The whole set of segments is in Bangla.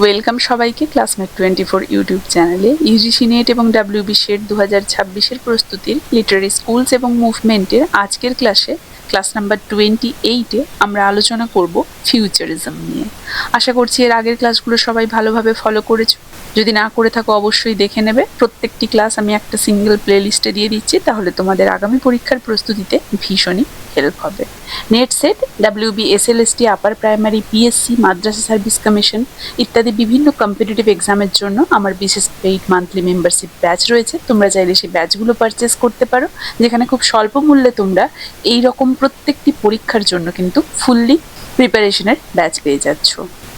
ওয়েলকাম সবাইকে ক্লাসমেট 24 ইউটিউব চ্যানেলে ইউজিসি নেট এবং ডাব্লিউবি শেড 2026-এর প্রস্তুতির লিটারারি স্কুলস এবং মুভমেন্টের আজকের ক্লাস নাম্বার 28-এ আমরা আলোচনা করব ফিউচারিজম নিয়ে। আশা করছি এর আগের ক্লাসগুলো সবাই ভালোভাবে ফলো করেছো। যদি না করে থাকো অবশ্যই দেখে নেবে। প্রত্যেকটি ক্লাস আমি একটা সিঙ্গেল প্লেলিস্টে দিয়ে দিচ্ছি, তাহলে তোমাদের আগামী পরীক্ষার প্রস্তুতিতে ভীষণই হেল্প হবে। Net set, WB, SLST, upper primary, PSC, মাদ্রাসা সার্ভিস কমিশন ইত্যাদি বিভিন্ন কম্পিটিটিভ এক্সামের জন্য আমার বিশেষ পেইড মান্থলি মেম্বারশিপ ব্যাচ রয়েছে। তোমরা চাইলে সেই ব্যাচগুলো পারচেস করতে পারো, যেখানে খুব স্বল্প মূল্যে তোমরা এই রকম প্রত্যেকটি পরীক্ষার জন্য কিন্তু ফুললি প্রিপারেশনের ব্যাচ পেয়ে যাচ্ছ,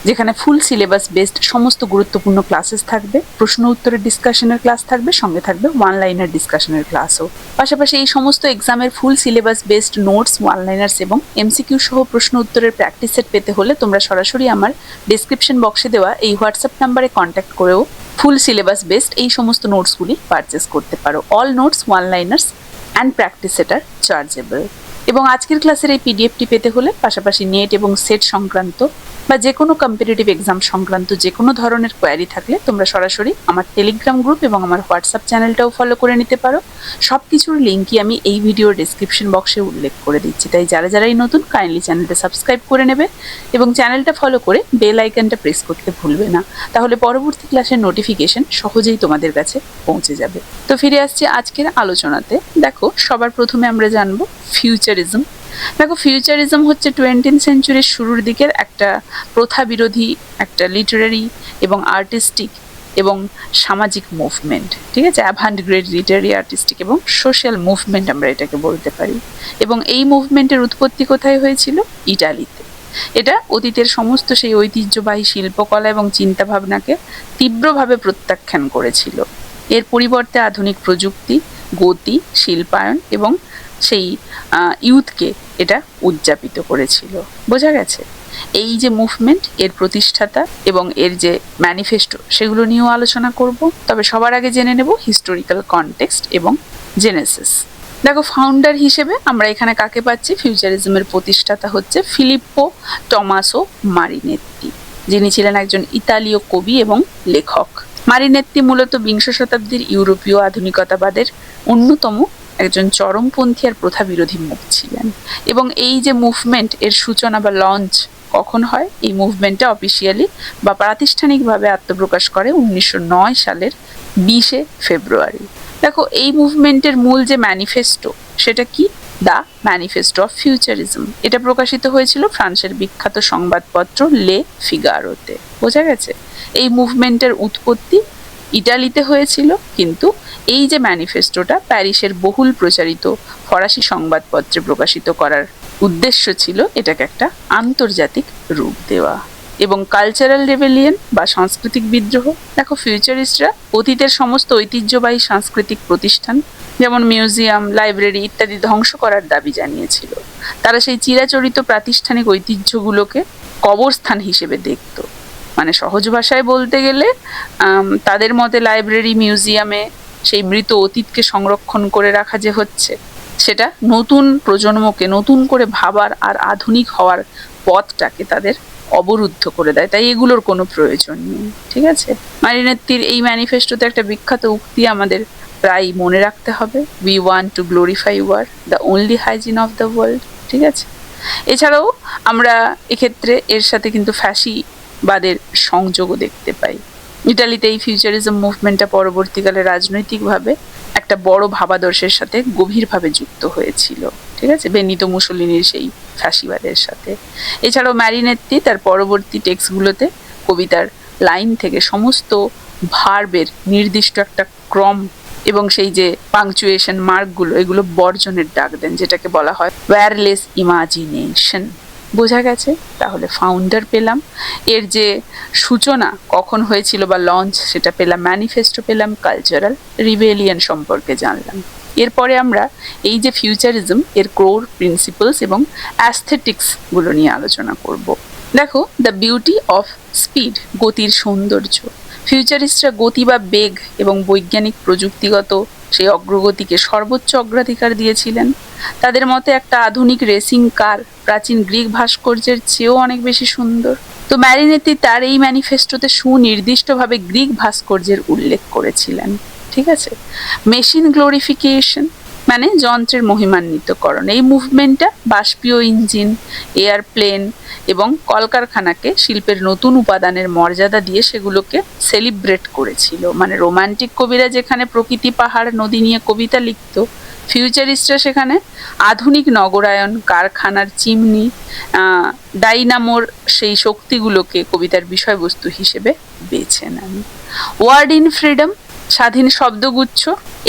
যেখানে ফুল সিলেবাস বেসড সমস্ত গুরুত্বপূর্ণ ক্লাসেস থাকবে, প্রশ্ন উত্তরের ডিসকাশনের ক্লাস থাকবে, সঙ্গে থাকবে ওয়ান লাইনার ডিসকাশনের ক্লাসও। পাশাপাশি এই সমস্ত এক্সামের full syllabus based notes, one liners এবং এমসিকিউ সহ প্রশ্ন উত্তরের প্র্যাকটিস সেট পেতে হলে তোমরা সরাসরি আমার ডিসক্রিপশন বক্সে দেওয়া এই হোয়াটসঅ্যাপ নাম্বারে কন্ট্যাক্ট করেও ফুল সিলেবাস বেসড এই সমস্ত নোটসগুলি পারচেস করতে পারো। All notes, one liners and practice set আর চার্জেবল। এবং আজকের ক্লাসের এই পিডিএফটি পেতে হলে পাশাপাশি নেট এবং সেট সংক্রান্ত বা যে কোনো কম্পিটিটিভ এক্সাম সংক্রান্ত যে কোনো ধরনের কোয়ারি থাকলে তোমরা সরাসরি আমার টেলিগ্রাম গ্রুপ এবং আমার হোয়াটসঅ্যাপ চ্যানেলটাও ফলো করে নিতে পারো। সব কিছুর লিঙ্কই আমি এই ভিডিওর ডিসক্রিপশন বক্সে উল্লেখ করে দিচ্ছি, তাই যারাই নতুন কাইন্ডলি চ্যানেলটা সাবস্ক্রাইব করে নেবে এবং চ্যানেলটা ফলো করে বেল আইকনটা প্রেস করতে ভুলবে না, তাহলে পরবর্তী ক্লাসের নোটিফিকেশন সহজেই তোমাদের কাছে পৌঁছে যাবে। তো ফিরে আসছি আজকের আলোচনাতে। দেখো, সবার প্রথমে আমরা জানবো ফিউচারিজম। দেখো, ফিউচারিজম হচ্ছে 20th সেঞ্চুরির শুরুর দিকের একটা প্রথা বিরোধী একটা লিটারারি এবং আর্টিস্টিক এবং সামাজিক মুভমেন্ট। ঠিক আছে, অ্যাভান্ট গ্রেড লিটারারি, আর্টিস্টিক এবং সোশ্যাল মুভমেন্ট আমরা এটাকে বলতে পারি। এবং এই মুভমেন্টের উৎপত্তি কোথায় হয়েছিল? ইটালিতে। এটা অতীতের সমস্ত সেই ঐতিহ্যবাহী শিল্পকলা এবং চিন্তাভাবনাকে তীব্রভাবে প্রত্যাখ্যান করেছিল। এর পরিবর্তে আধুনিক প্রযুক্তি, গতি, শিল্পায়ন এবং সেই ইউথকে এটা উদযাপিত করেছিল। বোঝা গেছে? এই যে মুভমেন্ট, এর প্রতিষ্ঠাতা এবং এর যে ম্যানিফেস্টো, সেগুলো নিয়েও আলোচনা করব। তবে সবার আগে জেনে নেব হিস্টোরিক্যাল কনটেক্সট এবং জেনেসিস। দেখো, ফাউন্ডার হিসেবে আমরা এখানে কাকে পাচ্ছি? ফিউচারিজমের প্রতিষ্ঠাতা হচ্ছে ফিলিপ্পো টমাসো মারিনেত্তি, যিনি ছিলেন একজন ইতালীয় কবি এবং লেখক। মারিনেত্তি মূলত বিংশ শতাব্দীর ইউরোপীয় আধুনিকতাবাদের অন্যতম একজন চরমপন্থী আর প্রথা বিরোধী মুখ ছিলেন। এবং এই যে মুভমেন্ট, এর সূচনা বা লঞ্চ কখন হয়? এই মুভমেন্টটা অফিসিয়ালি বা প্রাতিষ্ঠানিকভাবে আত্মপ্রকাশ করে 1909 সালের 20 ফেব্রুয়ারি। দেখো, এই মুভমেন্টের মূল যে ম্যানিফেস্টো, সেটা কি? The manifesto of futurism. এটা প্রকাশিত হয়েছিল ফ্রান্সের বিখ্যাত সংবাদপত্র লে ফিগারোতে। বোঝা গেছে? এই মুভমেন্টের উৎপত্তি ইটালিতে হয়েছিল, কিন্তু এই যে ম্যানিফেস্টোটা প্যারিসের বহুল প্রচারিত ফরাসি সংবাদপত্রে প্রকাশিত করার উদ্দেশ্য ছিল এটাকে একটা আন্তর্জাতিক রূপ দেওয়া। এবং কালচারাল রেবেলিয়ন বা সাংস্কৃতিক বিদ্রোহ। দেখো, ফিউচারিস্টরা অতীতের সমস্ত ঐতিহ্যবাহী সাংস্কৃতিক প্রতিষ্ঠান যেমন মিউজিয়াম, লাইব্রেরি ইত্যাদি ধ্বংস করার দাবি জানিয়েছিল। তারা সেই চিরাচরিত প্রাতিষ্ঠানিক ঐতিহ্যগুলোকে কবরস্থান হিসেবে দেখত। মানে সহজ ভাষায় বলতে গেলে তাদের মতে লাইব্রেরি, মিউজিয়ামে সেই মৃত অতীতকে সংরক্ষণ করে রাখা যে হচ্ছে, সেটা নতুন প্রজন্মকে নতুন করে ভাবার আর আধুনিক হওয়ার পথটাকে তাদের অবরুদ্ধ করে দেয়। তাই এগুলোর কোনো প্রয়োজন নেই। ঠিক আছে, মারিনেত্তির এই ম্যানিফেস্টোতে একটা বিখ্যাত উক্তি আমাদের প্রায় মনে রাখতে হবে: we want to glorify war, the only hygiene of the world. ঠিক আছে, এছাড়াও আমরা এক্ষেত্রে এর সাথে কিন্তু ফ্যাসিবাদের সংযোগও দেখতে পাই। ইটালিতে এই ফিউচারিজম মুভমেন্টটা পরবর্তীকালে রাজনৈতিকভাবে একটা বড় ভাবাদর্শের সাথে গভীরভাবে যুক্ত হয়েছিল। ঠিক আছে, বেনিতো মুসোলিনির সেই ফ্যাসিবাদের সাথে। এছাড়াও মারিনেত্তি তার পরবর্তী টেক্সটগুলোতে কবিতার লাইন থেকে সমস্ত ভার্বের নির্দিষ্ট একটা ক্রম এবং সেই যে পাংচুয়েশন মার্কগুলো, এগুলো বর্জনের ডাক দেন, যেটাকে বলা হয় ওয়্যারলেস ইমাজিনেশন। বোঝা গেছে? তাহলে ফাউন্ডার পেলাম, এর যে সূচনা কখন হয়েছিল বা লঞ্চ, সেটা পেলাম, ম্যানিফেস্টো পেলাম, কালচারাল রিবেলিয়ন সম্পর্কে জানলাম। এরপরে আমরা এই যে ফিউচারিজম, এর কোর প্রিন্সিপালস এবং অ্যাস্থেটিক্সগুলো নিয়ে আলোচনা করব। দেখো, দ্য বিউটি অফ স্পিড, গতির সৌন্দর্য। ফিউচারিস্টরা গতি বা বেগ এবং বৈজ্ঞানিক প্রযুক্তিগত সেই অগ্রগতিকে সর্বোচ্চ অগ্রাধিকার দিয়েছিলেন। তাদের মতে একটা আধুনিক রেসিং কার প্রাচীন গ্রিক ভাস্কর্যের চেয়েও অনেক বেশি সুন্দর। তো ম্যারিনেত্তি তার এই ম্যানিফেস্টোতে সুনির্দিষ্টভাবে গ্রিক ভাস্কর্যের উল্লেখ করেছিলেন। ঠিক আছে, মেশিন গ্লোরিফিকেশন মানে যন্ত্রের মহিমান্বিতকরণ। এই মুভমেন্টটা বাষ্পীয় ইঞ্জিন, এয়ারপ্লেন এবং কলকারখানাকে শিল্পের নতুন উপাদানের মর্যাদা দিয়ে সেগুলোকে সেলিব্রেট করেছিল। মানে রোমান্টিক কবিরা যেখানে প্রকৃতি, পাহাড়, নদী নিয়ে কবিতা লিখত, ফিউচারিস্টরা সেখানে আধুনিক নগরায়ন, কারখানার চিমনি, ডাইনামোর সেই শক্তিগুলোকে কবিতার বিষয়বস্তু হিসেবে বেছে নেন। ওয়ার্ড ইন ফ্রিডম, স্বাধীন শব্দগুচ্ছ,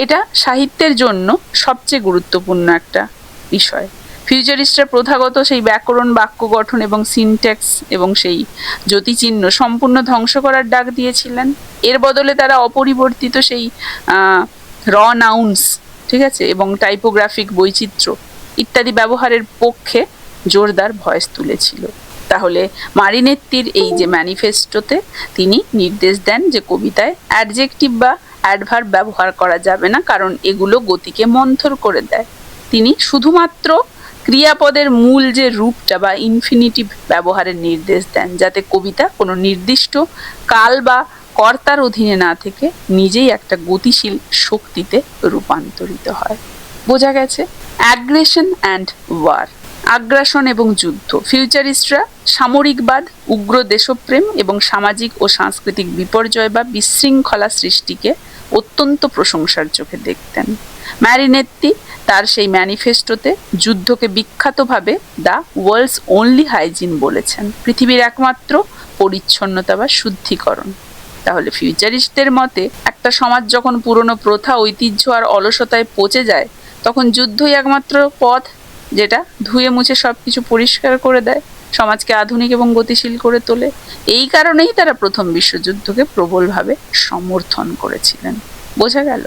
এটা সাহিত্যের জন্য সবচেয়ে গুরুত্বপূর্ণ একটা বিষয়। ফিউচারিস্টরা প্রথাগত সেই ব্যাকরণ, বাক্য গঠন এবং সিনট্যাক্স এবং সেই জ্যোতিচিহ্ন সম্পূর্ণ ধ্বংস করার ডাক দিয়েছিলেন। এর বদলে তারা অপরিবর্তিত সেই র নাউন্স, ঠিক আছে, এবং টাইপোগ্রাফিক বৈচিত্র্য ইত্যাদি ব্যবহারের পক্ষে জোরদার ভয়েস তুলেছিল। তাহলে মারিনেত্তির এই যে ম্যানিফেস্টোতে তিনি নির্দেশ দেন যে কবিতায় অ্যাডজেক্টিভ বা অ্যাডভার্ব ব্যবহার করা যাবে না, কারণ এগুলো গতিকে মন্থর করে দেয়। তিনি শুধুমাত্র ক্রিয়াপদের মূল যে রূপটা বা ইনফিনিটিভ ব্যবহারের নির্দেশ দেন, যাতে কবিতা কোনো নির্দিষ্ট কাল বা কর্তার অধীনে না থেকে নিজেই একটা গতিশীল শক্তিতে রূপান্তরিত হয়। বোঝা গেছে? অ্যাগ্রেশন অ্যান্ড ওয়ার, আগ্রাসন এবং যুদ্ধ। ফিউচারিস্টরা সামরিকবাদ, উগ্র দেশপ্রেম এবং সামাজিক ও সাংস্কৃতিক বিপর্যয় বা বিশৃঙ্খলা সৃষ্টিকে অত্যন্ত প্রশংসার চোখে দেখতেন। ম্যারিনেত্তি তার সেই ম্যানিফেস্টোতে যুদ্ধকে বিখ্যাতভাবে দ্য ওয়ার্ল্ডস অনলি হাইজিন বলেছেন, পৃথিবীর একমাত্র পরিচ্ছন্নতা বা শুদ্ধিকরণ। তাহলে ফিউচারিস্টদের মতে একটা সমাজ যখন পুরনো প্রথা, ঐতিহ্য আর অলসতায় পচে যায়, তখন যুদ্ধই একমাত্র পথ যেটা ধুয়ে মুছে সবকিছু পরিষ্কার করে দেয়, সমাজকে আধুনিক এবং গতিশীল করে তোলে। এই কারণেই তারা প্রথম বিশ্বযুদ্ধকে প্রবলভাবে সমর্থন করেছিলেন। বোঝা গেল?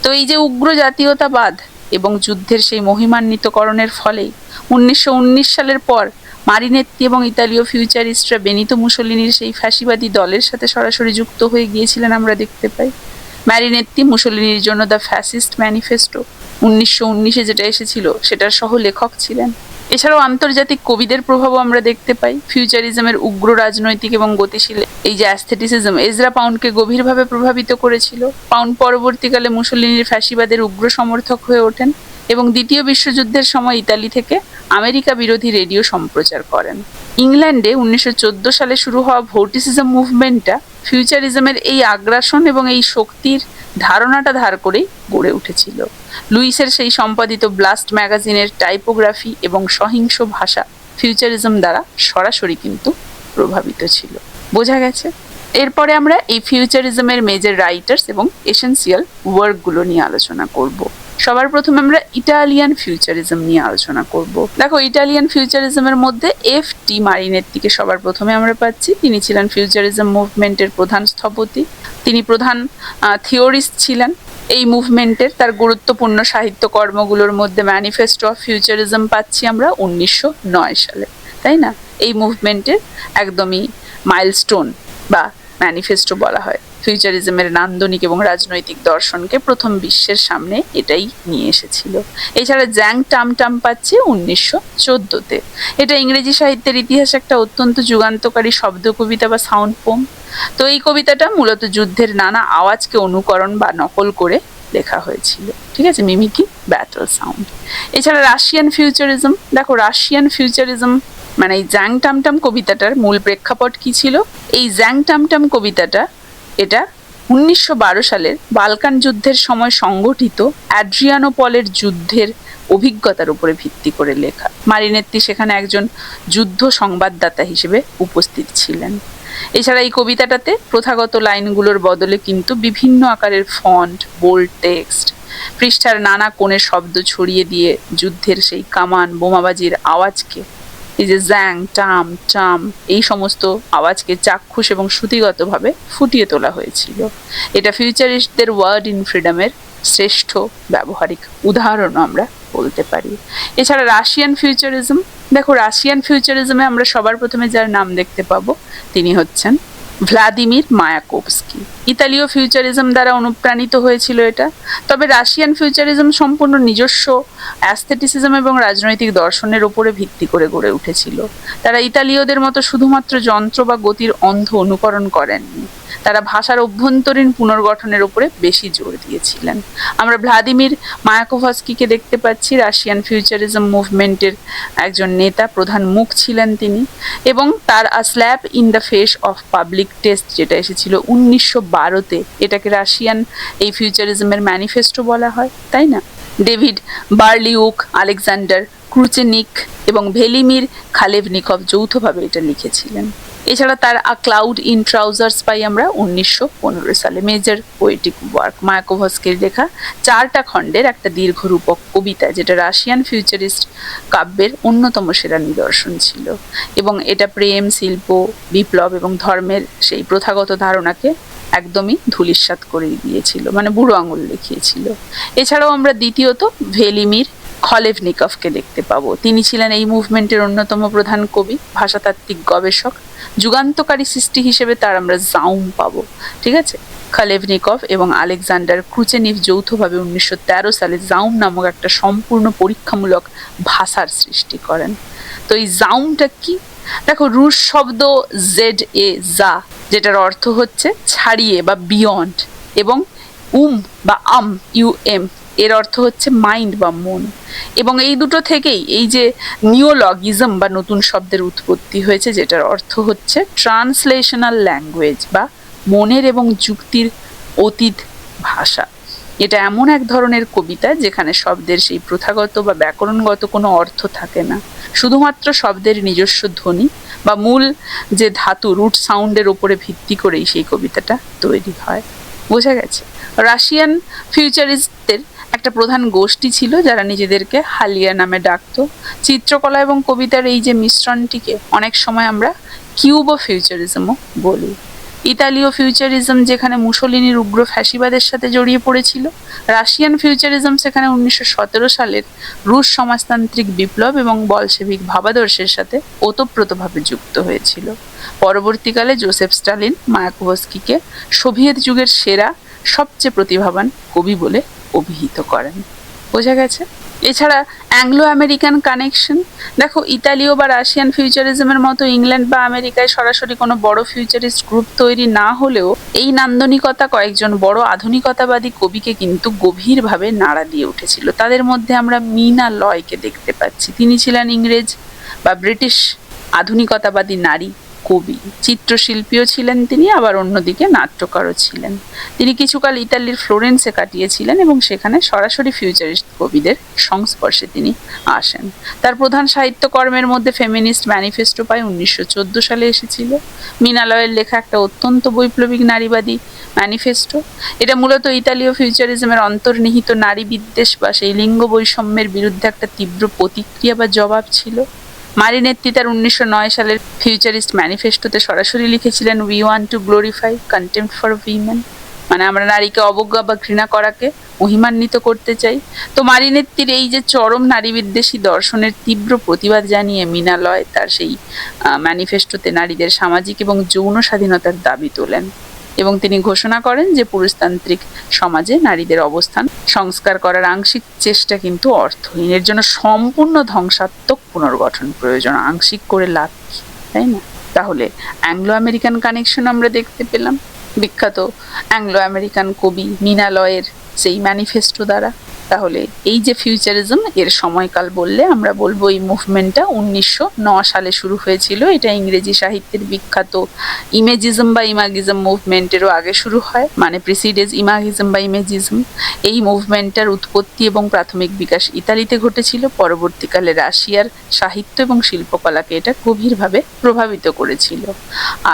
তো এই যে উগ্র জাতীয়তাবাদ এবং যুদ্ধের সেই মহিমান্বিতকরণের ফলেই 1919 সালের পর মারিনেত্তি এবং ইতালীয় ফিউচারিস্টরা বেনিতো মুসোলিনির সেই ফ্যাসিবাদী দলের সাথে সরাসরি যুক্ত হয়ে গিয়েছিলেন আমরা দেখতে পাই। ম্যারিনেত্তি মুসোলিনির জন্য দ্য ফ্যাসিস্ট ম্যানিফেস্টো 1919-এ যেটা এসেছিল সেটার সহ লেখক ছিলেন। এছাড়াও আন্তর্জাতিক কবিদের প্রভাবও আমরা দেখতে পাই। ফিউচারিজমের উগ্র রাজনৈতিক এবং গতিশীল এই যে অ্যাস্থেটিসিজম এজরা পাউন্ডকে গভীরভাবে প্রভাবিত করেছিল। পাউন্ড পরবর্তীকালে মুসোলিনির ফ্যাসিবাদের উগ্র সমর্থক হয়ে ওঠেন এবং দ্বিতীয় বিশ্বযুদ্ধের সময় ইতালি থেকে আমেরিকা বিরোধী রেডিও সম্প্রচার করেন। ইংল্যান্ডে 1914 সালে শুরু হওয়া ভোর্টিসিজম মুভমেন্টটা ফিউচারিজমের এই আগ্রাসন এবং এই শক্তির ধারণাটা ধার করেই গড়ে উঠেছিল। লুইসের সেই সম্পাদিত ব্লাস্ট ম্যাগাজিনের টাইপোগ্রাফি এবং সহিংস ভাষা ফিউচারিজম দ্বারা সরাসরি কিন্তু প্রভাবিত ছিল। বোঝা গেছে? এরপরে আমরা এই ফিউচারিজমের মেজর রাইটার্স এবং এসেন্সিয়াল ওয়ার্কগুলো নিয়ে আলোচনা করব। সবার প্রথমে আমরা ইটালিয়ান ফিউচারিজম নিয়ে আলোচনা করব। দেখো, ইটালিয়ান ফিউচারিজমের মধ্যে এফ.টি. মারিনেত্তিকে সবার প্রথমে আমরা পাচ্ছি। তিনি ছিলেন ফিউচারিজম মুভমেন্টের প্রধান স্থপতি, তিনি প্রধান থিওরিস্ট ছিলেন এই মুভমেন্টের। তার গুরুত্বপূর্ণ সাহিত্য কর্মগুলোর মধ্যে ম্যানিফেস্টো অফ ফিউচারিজম পাচ্ছি আমরা 1909 সালে, তাই না? এই মুভমেন্টের একদমই মাইলস্টোন বা ম্যানিফেস্টো বলা হয়। ফিউচারিজমের নান্দনিক এবং রাজনৈতিক দর্শনকে প্রথম বিশ্বের সামনে এটাই নিয়ে এসেছিল। এছাড়া জ্যাং টাম পাচ্ছি 1914-তে। এটা ইংরেজি সাহিত্যের ইতিহাসে একটা অত্যন্ত যুগান্তকারী শব্দ কবিতা বা সাউন্ড পোম। তো এই কবিতাটা মূলত যুদ্ধের নানা আওয়াজকে অনুকরণ বা নকল করে লেখা হয়েছিল। ঠিক আছে, মিমিকিং ব্যাটল সাউন্ড। এছাড়া রাশিয়ান ফিউচারিজম, দেখো রাশিয়ান ফিউচারিজম মানে এই জ্যাং টাম কবিতাটার মূল প্রেক্ষাপট কি ছিল? এই জ্যাং টাম কবিতাটা এটা 1912 সালের বালকান যুদ্ধের সময় সংগঠিত অ্যাড্রিয়ানোপলের যুদ্ধের অভিজ্ঞতার উপরে ভিত্তি করে লেখা। মারিনেত্তি সেখানে একজন যুদ্ধ সংবাদদাতা হিসেবে উপস্থিত ছিলেন। এছাড়া এই কবিতাটাতে প্রথাগত লাইনগুলোর বদলে কিন্তু বিভিন্ন আকারের ফন্ট, বোল্ড টেক্সট, পৃষ্ঠার নানা কোণে শব্দ ছড়িয়ে দিয়ে যুদ্ধের সেই কামান, বোমাবাজির আওয়াজকে, এই যে জ্যাং টাম এই সমস্ত আওয়াজকে চাক্ষুষ এবং শ্রুতিগতভাবে ফুটিয়ে তোলা হয়েছিল। এটা ফিউচারিস্টদের ওয়ার্ড ইন ফ্রিডমের শ্রেষ্ঠ ব্যবহারিক উদাহরণ আমরা বলতে পারি। এছাড়া রাশিয়ান ফিউচারিজম, দেখো রাশিয়ান ফিউচারিজমে আমরা সবার প্রথমে যার নাম দেখতে পাবো তিনি হচ্ছেন ভ্লাদিমির মায়াকোভস্কি। ইতালীয় ফিউচারিজম দ্বারা অনুপ্রাণিত হয়েছিল এটা। তবে রাশিয়ান ফিউচারিজম সম্পূর্ণ নিজস্ব অ্যাস্থেটিসিজম এবং রাজনৈতিক দর্শনের উপরে ভিত্তি করে গড়ে উঠেছিল। তারা ইতালীয়দের মতো শুধুমাত্র যন্ত্র বা গতির অন্ধ অনুকরণ করেননি, তারা ভাষার অভ্যন্তরীণ পুনর্গঠনের উপরে বেশি জোর দিয়েছিলেন। আমরা ভ্লাদিমির মায়াকোভস্কিকে দেখতে পাচ্ছি, রাশিয়ান ফিউচারিজম মুভমেন্টের একজন নেতা, প্রধান মুখ ছিলেন তিনি, এবং তার a slap in the face of public taste যেটা এসেছিল 1912-তে, এটাকে রাশিয়ান এই ফিউচারিজমের ম্যানিফেস্টো বলা হয়, তাই না? ডেভিড বার্লিউক, আলেকজান্ডার ক্রুচেনিক এবং ভেলিমির খালেভনিকভ যৌথভাবে এটা লিখেছিলেন। এছাড়া তার আ ক্লাউড ইন ট্রাউজার্স পাই আমরা 1915 সালে। মেজর পোয়েটিক ওয়ার্ক, মায়াকোভস্কির লেখা 4টা খণ্ডের একটা দীর্ঘ রূপক কবিতা, যেটা রাশিয়ান ফিউচারিস্ট কাব্যের অন্যতম সেরা নিদর্শন ছিল, এবং এটা প্রেম, শিল্প, বিপ্লব এবং ধর্মের সেই প্রথাগত ধারণাকে একদমই ধূলিসাৎ করে দিয়েছিল, মানে বুড়ো আঙুল দেখিয়েছিল। এছাড়াও আমরা দ্বিতীয়ত ভেলিমির খলেভনিকভকে দেখতে পাবো। তিনি ছিলেন এই মুভমেন্টের অন্যতম প্রধান কবি, ভাষাতাত্ত্বিক গবেষক। যুগান্তকারী সৃষ্টি হিসেবে তার আমরা জাউম পাবো, ঠিক আছে? খালেভনিকভ এবং আলেকজান্ডার ক্রুচেনিভ যৌথভাবে 1913 সালে জাউম নামক একটা সম্পূর্ণ পরীক্ষামূলক ভাষার সৃষ্টি করেন। তো এই জাউমটা কি? দেখো, রুশ শব্দ জেড এ জা, যেটার অর্থ হচ্ছে ছাড়িয়ে বা বিয়ন্ড, এবং বা ইউএম এর অর্থ হচ্ছে মাইন্ড বা মন, এবং এই দুটো থেকেই এই যে নিওলজিজম বা নতুন শব্দের উৎপত্তি হয়েছে, যেটার অর্থ হচ্ছে ট্রান্সলেশনাল ল্যাঙ্গুয়েজ বা মনের এবং যুক্তির অতীত ভাষা। এটা এমন এক ধরনের কবিতা যেখানে শব্দের সেই প্রথাগত বা ব্যাকরণগত কোনো অর্থ থাকে না, শুধুমাত্র শব্দের নিজস্ব ধ্বনি বা মূল যে ধাতু রুট সাউন্ডের উপরে ভিত্তি করেই সেই কবিতাটা তৈরি হয়। বোঝা গেছে? রাশিয়ান ফিউচারিস্টদের একটা প্রধান গোষ্ঠী ছিল যারা নিজেদেরকে হালিয়া নামে ডাকতো। চিত্রকলা এবং কবিতার এই যে মিশ্রণটিকে অনেক সময় আমরা কিউবো ফিউচারিজমও বলি। ইতালীয় ফিউচারিজম যেখানে মুসোলিনির উগ্র ফ্যাসিবাদের সাথে জড়িয়ে পড়েছিল, রাশিয়ান ফিউচারিজম সেখানে 1917 সালের রুশ সমাজতান্ত্রিক বিপ্লব এবং বলশেভিক ভাবাদর্শের সাথে ওতপ্রোতভাবে যুক্ত হয়েছিল। পরবর্তীকালে জোসেফ স্টালিন মায়াকোভস্কিকে সোভিয়েত যুগের সেরা, সবচেয়ে প্রতিভাবান কবি বলে অভিহিত করেন। বোঝা গেছে? এছাড়া অ্যাংলো আমেরিকান কানেকশন, দেখো, ইতালীয় বা রাশিয়ান ফিউচারিজমের মতো ইংল্যান্ড বা আমেরিকায় সরাসরি কোনো বড় ফিউচারিস্ট গ্রুপ তৈরি না হলেও এই নান্দনিকতা কয়েকজন বড় আধুনিকতাবাদী কবিকে কিন্তু গভীরভাবে নাড়া দিয়ে উঠেছিল। তাদের মধ্যে আমরা মিনা লয়কে দেখতে পাচ্ছি। তিনি ছিলেন ইংরেজ বা ব্রিটিশ আধুনিকতাবাদী নারী কবি, চিত্রশিল্পীও ছিলেন তিনি, আবার অন্যদিকে নাট্যকারও ছিলেন। তিনি কিছুকাল ইতালির ফ্লোরেন্সে কাটিয়েছিলেন এবং সেখানে সরাসরি ফিউচারিস্ট কবিদের সংস্পর্শে তিনি আসেন। তার প্রধান সাহিত্যকর্মের মধ্যে ফেমিনিস্ট ম্যানিফেস্টো পাই 1914 সালে এসেছিল। মিনালয়ের লেখা একটা অত্যন্ত বৈপ্লবিক নারীবাদী ম্যানিফেস্টো। এটা মূলত ইতালীয় ফিউচারিজমের অন্তর্নিহিত নারী বিদ্বেষ বা সেই লিঙ্গ বৈষম্যের বিরুদ্ধে একটা তীব্র প্রতিক্রিয়া বা জবাব ছিল। মারিনেত্তি তার 1909 সালের ফিউচারিস্ট ম্যানিফেস্টোতে সরাসরি লিখেছিলেন, we want to glorify contempt for women, মানে আমরা নারীকে অবজ্ঞা বা ঘৃণা করাকে মহিমান্বিত করতে চাই। তো মারিনেত্তির এই যে চরম নারী বিদ্বেষী দর্শনের তীব্র প্রতিবাদ জানিয়ে মিনালয় তার সেই ম্যানিফেস্টোতে নারীদের সামাজিক এবং যৌন স্বাধীনতার দাবি তোলেন, এবং তিনি ঘোষণা করেন যে পুরুষতান্ত্রিক সমাজে নারীদের অবস্থান সংস্কার করার আংশিক চেষ্টা কিন্তু অর্থহীন, এর জন্য সম্পূর্ণ ধ্বংসাত্মক পুনর্গঠন প্রয়োজন। আংশিক করে লাভ কি, তাই না? তাহলে অ্যাংলো আমেরিকান কানেকশন আমরা দেখতে পেলাম বিখ্যাত অ্যাংলো আমেরিকান কবি মিনালয়ের সেই ম্যানিফেস্টো দ্বারা। তাহলে এই যে ফিউচারিজম, এর সময়কাল বললে আমরা বলবো এই মুভমেন্টটা 1909 সালে শুরু হয়েছিল। এটা ইংরেজি সাহিত্যের বিখ্যাত ইমেজিজম বা ইমাগিজম মুভমেন্টেরও আগে শুরু হয়, মানে প্রিসিডেজ ইমাগিজম বা ইমেজিজম। এই মুভমেন্টটার উৎপত্তি এবং প্রাথমিক বিকাশ ইতালিতে ঘটেছিল। পরবর্তীকালে রাশিয়ার সাহিত্য এবং শিল্পকলাকে এটা গভীরভাবে প্রভাবিত করেছিল।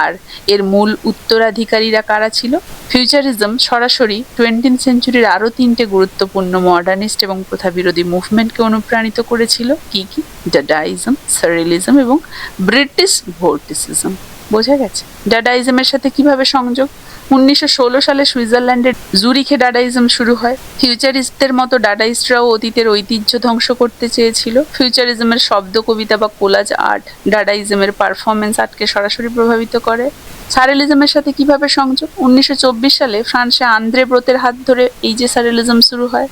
আর এর মূল উত্তরাধিকারীরা কারা ছিল? ফিউচারিজম সরাসরি 20th সেঞ্চুরির আরও 3টে গুরুত্বপূর্ণ মডার্নিস্ট এবং প্রথাবিরোধী মুভমেন্টকে অনুপ্রাণিত করেছিল। কি কি? ডাডাইজম, সারিলিজম এবং ব্রিটিশ ভোর্টিসিজম। বোঝা গেছে। ডাডাইজমের সাথে কিভাবে সংযোগ? 1916 সালে সুইজারল্যান্ডের জুরিখে ডাডাইজম শুরু হয়। ফিউচারিস্টদের মতো ডাডাইস্টরাও অতীতের ঐতিহ্য ধ্বংস করতে চেয়েছিল। ফিউচারিজমের শব্দ, কবিতা বা কোলাজ আর্ট ডাডাইজমের পারফরমেন্স আর্টকে সরাসরি প্রভাবিত করে। সারেলিজমের সাথে কিভাবে সংযোগ? 1924 সালে ফ্রান্সে আন্দ্রে ব্রোতের হাত ধরে এই যে সারেলিজম শুরু হয়।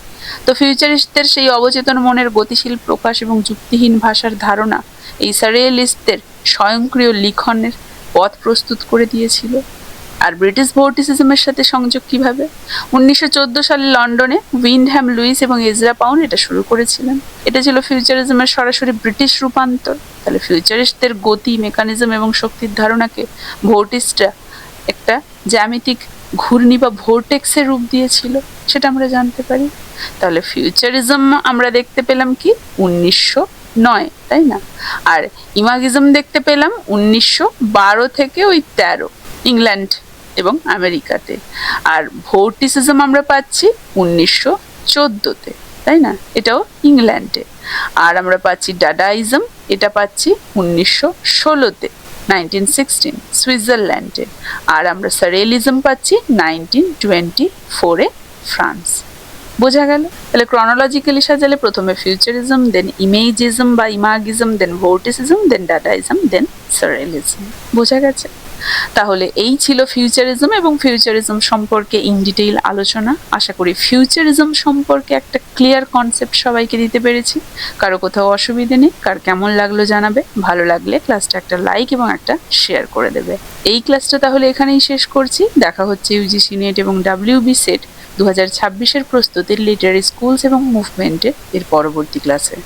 তো ফিউচারিস্টদের সেই অবচেতন মনের গতিশীল প্রকাশ এবং যুক্তিহীন ভাষার ধারণা এই সারেলিস্টদের স্বয়ংক্রিয় লিখনের পথ প্রস্তুত করে দিয়েছিল। আর ব্রিটিশ ভোর্টিসিজমের সাথে সংযোগ কিভাবে? 1914 সালে লন্ডনে উইন্ডহ্যাম লুইস এবং এজরা পাউন্ড এটা শুরু করেছিলেন। এটা ছিল ফিউচারিজমের সরাসরি ব্রিটিশ রূপান্তর। তাহলে ফিউচারিস্টদের গতি, মেকানিজম এবং শক্তির ধারণাকে ভোর্টিস্টরা একটা জ্যামিতিক ঘূর্ণি বা ভোর্টেক্সের রূপ দিয়েছিল, সেটা আমরা জানতে পারি। তাহলে ফিউচারিজম আমরা দেখতে পেলাম কি 1909, তাই না? আর ইমাগিজম দেখতে পেলাম 1912 থেকে ওই 13 ইংল্যান্ড এবং আমেরিকাতে। আর ভোর্টিসিজম আমরা পাচ্ছি 1914-তে, তাই না? এটাও ইংল্যান্ডে। আর আমরা পাচ্ছি ডাডাইজম, এটা পাচ্ছি 1916-তে, 1916 সুইজারল্যান্ডে। আর আমরা সারেলিজম পাচ্ছি 1924-এ ফ্রান্স। বোঝা গেল? তাহলে ক্রনোলজিক্যালি সাজালে প্রথমে ফিউচারিজম, দেন ইমেজিজম বা ইমাগিজম, দেন ভোর্টিসিজম, দেন ডাডাইজম, দেন সারেলিজম। বোঝা গেছে? তাহলে এই ছিল ফিউচারিজম এবং ফিউচারিজম সম্পর্কে ইন ডিটেইল আলোচনা। আশা করি ফিউচারিজম সম্পর্কে একটা ক্লিয়ার কনসেপ্ট সবাইকে দিতে পেরেছি। কারো কোথাও অসুবিধে নেই। কার কেমন লাগলো জানাবে। ভালো লাগলে ক্লাসটা একটা লাইক এবং একটা শেয়ার করে দেবে। এই ক্লাসটা তাহলে এখানেই শেষ করছি। দেখা হচ্ছে ইউজিসি নেট এবং WB সেট 2026-এর প্রস্তুতির লিটারারি স্কুলস এবং মুভমেন্টের এর পরবর্তী ক্লাসে।